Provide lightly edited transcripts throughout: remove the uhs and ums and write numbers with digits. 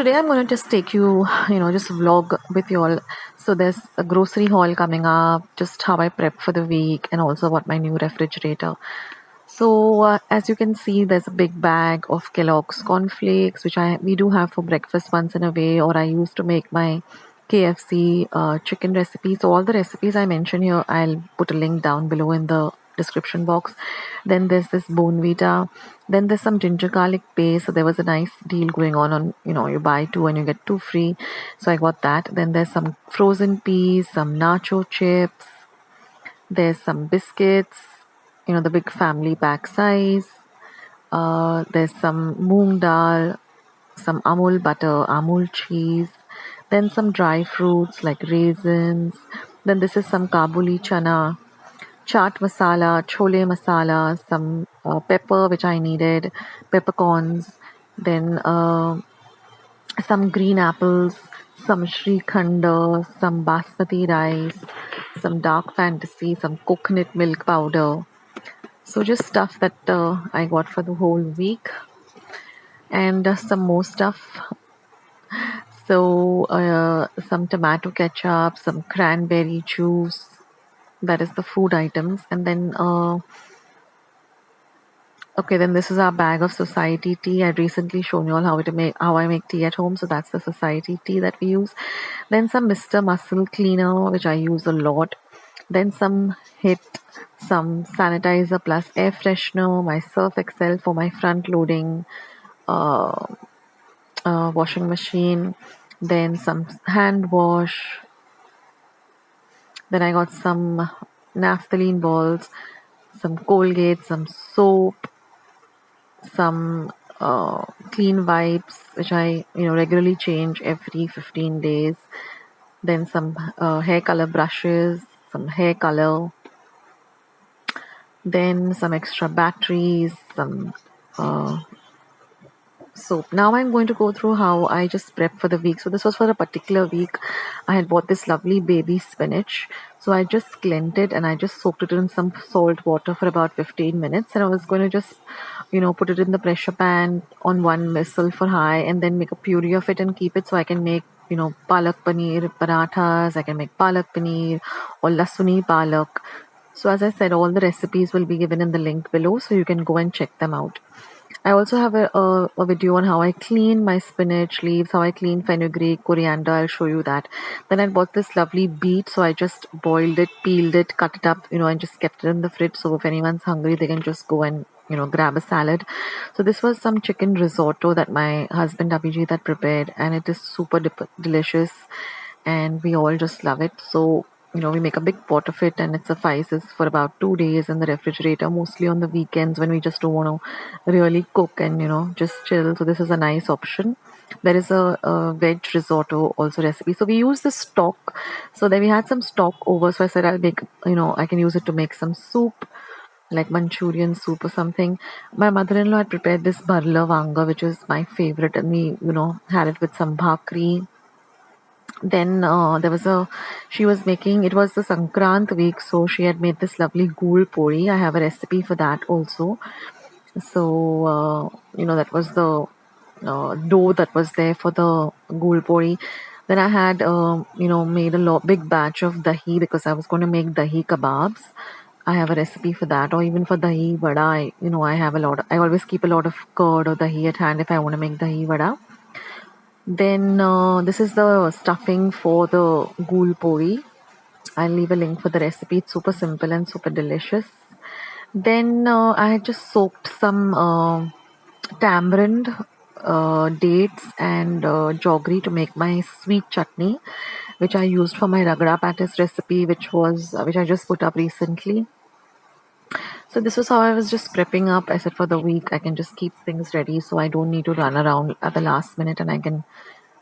today I'm going to just take you, just vlog with you all. So there's a grocery haul coming up, just how I prep for the week, and also about my new refrigerator. So as you can see, there's a big bag of Kellogg's cornflakes, which we do have for breakfast once in a way, or I used to make my KFC chicken recipe. So all the recipes I mention here, I'll put a link down below in the description box. Then there's this bone vita. Then there's some ginger garlic paste. So there was a nice deal going on, you buy two and you get two free. So I got that. Then there's some frozen peas, some nacho chips. There's some biscuits, the big family pack size. There's some moong dal, some amul butter, amul cheese, then some dry fruits like raisins. Then this is some kabuli chana, chaat masala, chole masala, some pepper which I needed, peppercorns, then some green apples, some shrikhanda, some basmati rice, some dark fantasy, some coconut milk powder. So just stuff that I got for the whole week, and some more stuff. So some tomato ketchup, some cranberry juice. That is the food items, and then okay, then this is our bag of society tea. I'd recently shown you all how I make tea at home, so that's the society tea that we use. Then some Mr. Muscle cleaner, which I use a lot. Then some Hit, some sanitizer plus air freshener, my Surf Excel for my front loading uh, washing machine. Then some hand wash. Then I got some naphthalene balls, some Colgate, some soap, some clean wipes, which I regularly change every 15 days. Then some hair color brushes, some hair color, then some extra batteries, some soap. Now I'm going to go through how I just prep for the week. So this was for a particular week. I had bought this lovely baby spinach. So I just cleaned it and I just soaked it in some salt water for about 15 minutes. And I was going to just, put it in the pressure pan on one missile for high and then make a puree of it and keep it so I can make, palak paneer parathas. I can make palak paneer or lasuni palak. So as I said, all the recipes will be given in the link below so you can go and check them out. I also have a video on how I clean my spinach leaves, how I clean fenugreek, coriander. I'll show you that. Then I bought this lovely beet, so I just boiled it, peeled it, cut it up, and just kept it in the fridge. So if anyone's hungry, they can just go and grab a salad. So this was some chicken risotto that my husband Abhijit had prepared, and it is super delicious, and we all just love it. So we make a big pot of it and it suffices for about 2 days in the refrigerator, mostly on the weekends when we just don't want to really cook and, just chill. So this is a nice option. There is a veg risotto also recipe. So we use the stock. So then we had some stock over. So I said I'll make, I can use it to make some soup, like Manchurian soup or something. My mother-in-law had prepared this barla vanga, which is my favorite. And we, had it with some bhakri. Then she was making, it was the Sankrant week, so she had made this lovely gul puri. I have a recipe for that also. So, that was the dough that was there for the gul puri. Then I had, made a big batch of dahi because I was going to make dahi kebabs. I have a recipe for that, or even for dahi vada. I always keep a lot of curd or dahi at hand if I want to make dahi vada. Then this is the stuffing for the gul puri. I'll leave a link for the recipe. It's super simple and super delicious. Then I had just soaked some tamarind, dates, and jaggery to make my sweet chutney, which I used for my Ragda Pattice recipe, which I just put up recently. So this was how I was just prepping up. I said for the week I can just keep things ready so I don't need to run around at the last minute and I can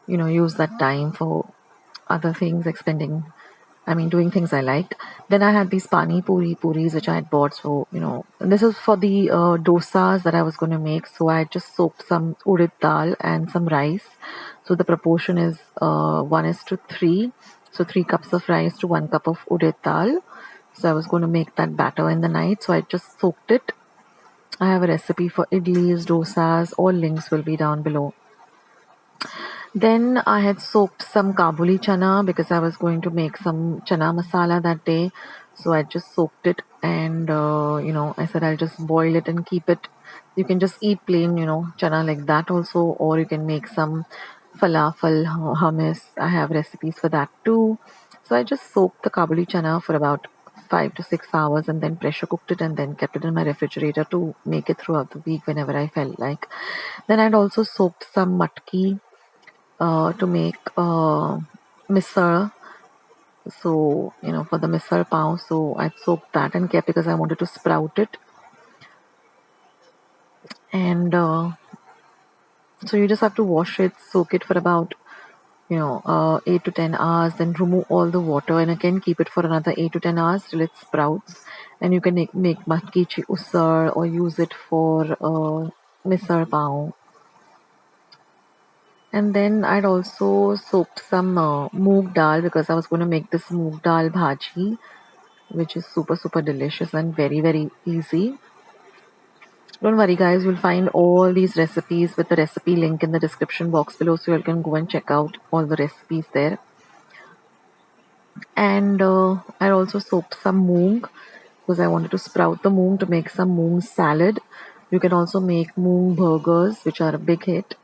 use that time for other things, doing things I like. Then I had these Paani Puri puris which I had bought. So, and this is for the dosas that I was going to make. So I just soaked some urad dal and some rice. So the proportion is 1:3. So 3 cups of rice to 1 cup of urad dal. So I was going to make that batter in the night. So I just soaked it. I have a recipe for idlis, dosas. All links will be down below. Then I had soaked some kabuli chana because I was going to make some chana masala that day. So I just soaked it and I said I'll just boil it and keep it. You can just eat plain, chana like that also, or you can make some falafel, hummus. I have recipes for that too. So I just soaked the kabuli chana for about 5 to 6 hours and then pressure cooked it and then kept it in my refrigerator to make it throughout the week whenever I felt like. Then I'd also soaked some matki to make misal. So, for the misal pav, so I soaked that and kept because I wanted to sprout it. And so you just have to wash it, soak it for about 8 to 10 hours, then remove all the water and again keep it for another 8 to 10 hours till it sprouts. And you can make matkichi usal or use it for misal pav. And then I'd also soaked some moong dal because I was going to make this moong dal bhaji, which is super super delicious and very very easy. Don't worry guys, you'll find all these recipes with the recipe link in the description box below, so you can go and check out all the recipes there. And I also soaked some moong because I wanted to sprout the moong to make some moong salad. You can also make moong burgers, which are a big hit.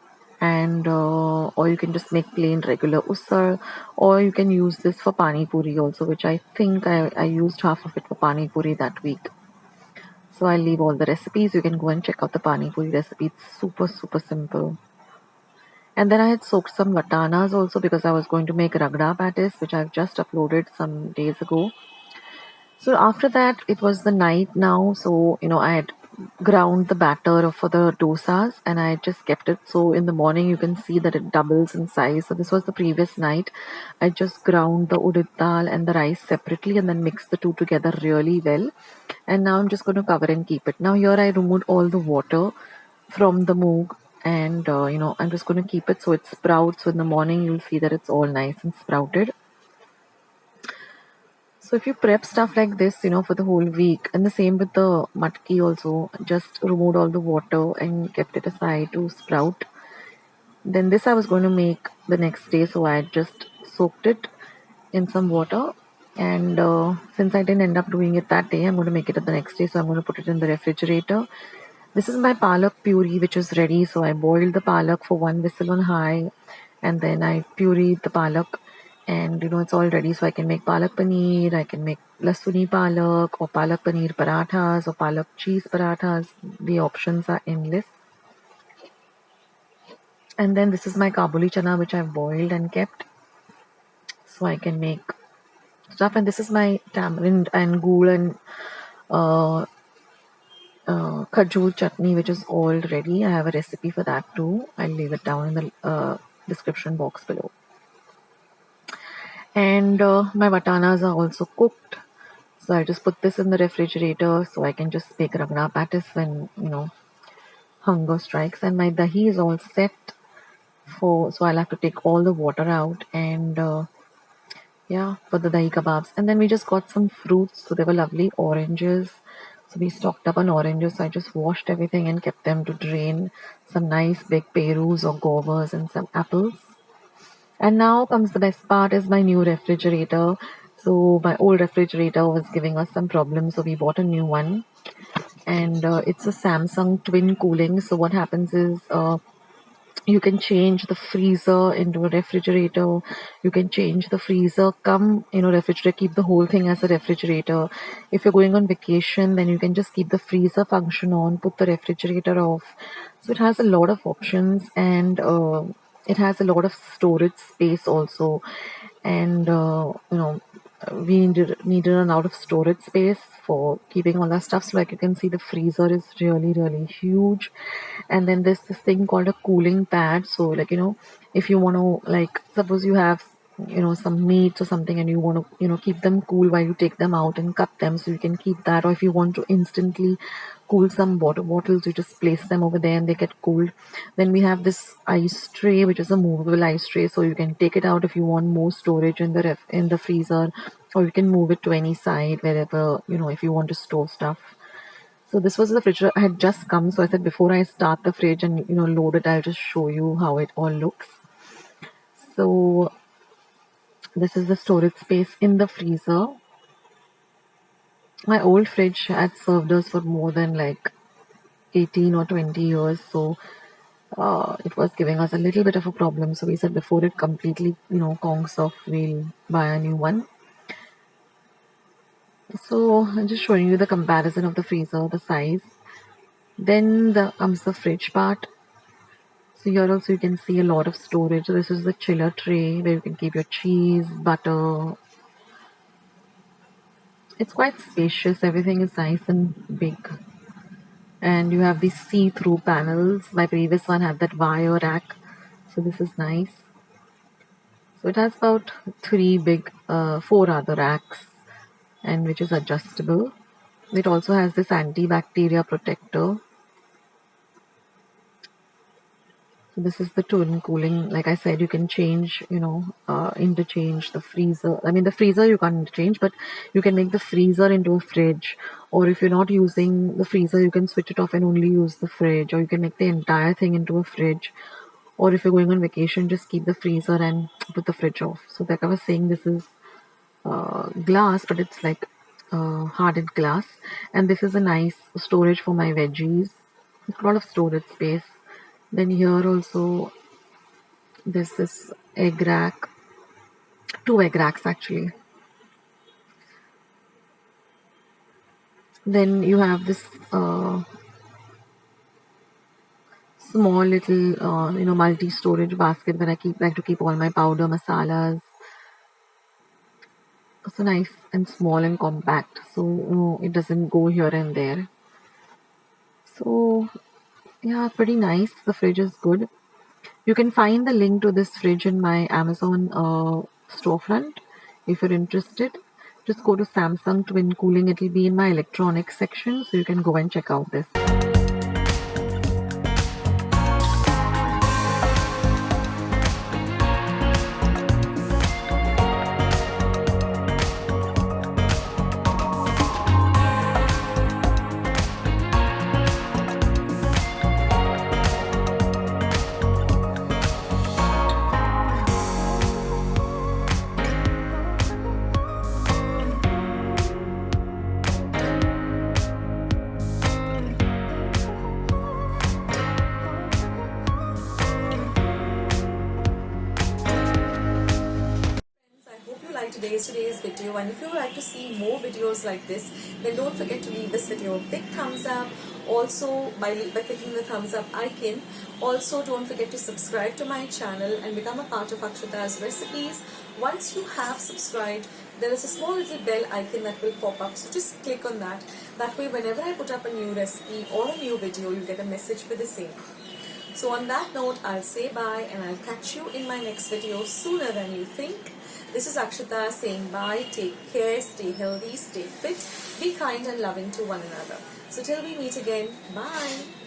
And or you can just make plain regular usal, or you can use this for Paani Puri also, which I think I used half of it for Paani Puri that week. So I'll leave all the recipes. You can go and check out the Paani Puri recipe. It's super, super simple. And then I had soaked some vatanas also because I was going to make Ragda Pattice, which I've just uploaded some days ago. So after that, it was the night now. So, I had ground the batter for the dosas and I just kept it. So in the morning, you can see that it doubles in size. So this was the previous night. I just ground the udit dal and the rice separately and then mixed the two together really well. And now I'm just going to cover and keep it. Now here I removed all the water from the moog and I'm just going to keep it so it sprouts. So in the morning, you'll see that it's all nice and sprouted. So if you prep stuff like this, for the whole week, and the same with the matki also, just removed all the water and kept it aside to sprout. Then this I was going to make the next day, so I just soaked it in some water. And since I didn't end up doing it that day, I'm going to make it the next day, so I'm going to put it in the refrigerator. This is my palak puree, which is ready. So I boiled the palak for one whistle on high, and then I pureed the palak, and it's all ready. So I can make palak paneer, I can make lasuni palak, or palak paneer parathas, or palak cheese parathas. The options are endless. And then this is my kabuli chana, which I've boiled and kept, so I can make stuff. And this is my tamarind and ghee and uh, khajur chutney, which is all ready. I have a recipe for that too. I'll leave it down in the description box below. And my vatanas are also cooked. So I just put this in the refrigerator so I can just make Ragda Pattice when, hunger strikes. And my dahi is all set so I'll have to take all the water out and yeah, for the dahi kebabs. And then we just got some fruits. So they were lovely oranges. So we stocked up on oranges. So I just washed everything and kept them to drain. Some nice big perus or govas and some apples. And now comes the best part is my new refrigerator. So my old refrigerator was giving us some problems. So we bought a new one. And it's a Samsung twin cooling. So what happens is you can change the freezer into a refrigerator. You can change the freezer come refrigerator, keep the whole thing as a refrigerator. If you're going on vacation, then you can just keep the freezer function on, put the refrigerator off. So it has a lot of options, and it has a lot of storage space also. And we needed an out of storage space for keeping all that stuff. So like you can see, the freezer is really really huge. And then there's this thing called a cooling pad. So like if you want to, like, suppose you have some meats or something and you want to keep them cool while you take them out and cut them, so you can keep that. Or if you want to instantly cool some water bottles, you just place them over there and they get cooled. Then we have this ice tray, which is a movable ice tray, so you can take it out if you want more storage in the freezer, or you can move it to any side wherever if you want to store stuff. So this was the fridge I had just come. So I said before I start the fridge and load it, I'll just show you how it all looks. So this is the storage space in the freezer. My old fridge had served us for more than like 18 or 20 years, so it was giving us a little bit of a problem. So we said before it completely, conks off, we'll buy a new one. So I'm just showing you the comparison of the freezer, the size. Then comes the fridge part. So here also you can see a lot of storage. So this is the chiller tray where you can keep your cheese, butter. It's quite spacious. Everything is nice and big. And you have these see-through panels. My previous one had that wire rack. So this is nice. So it has about four other racks, and which is adjustable. It also has this antibacteria protector. So this is the twin cooling. Like I said, you can change, interchange the freezer. I mean, the freezer you can't interchange, but you can make the freezer into a fridge. Or if you're not using the freezer, you can switch it off and only use the fridge. Or you can make the entire thing into a fridge. Or if you're going on vacation, just keep the freezer and put the fridge off. So like I was saying, this is glass, but it's like hardened glass. And this is a nice storage for my veggies. It's a lot of storage space. Then here also there's this egg rack, two egg racks actually. Then you have this small little multi-storage basket where I like to keep all my powder masalas. So nice and small and compact, so it doesn't go here and there. So yeah, pretty nice. The fridge is good. You can find the link to this fridge in my Amazon storefront if you're interested. Just go to Samsung Twin Cooling. It'll be in my electronics section, so you can go and check out this. Today's video, and if you would like to see more videos like this, then don't forget to leave this video a big thumbs up. Also by clicking the thumbs up icon. Also don't forget to subscribe to my channel and become a part of Akshata's recipes. Once you have subscribed, there is a small little bell icon that will pop up, so just click on that. That way whenever I put up a new recipe or a new video, you get a message for the same. So on that note, I'll say bye and I'll catch you in my next video sooner than you think. This is Akshata saying bye, take care, stay healthy, stay fit, be kind and loving to one another. So till we meet again, bye.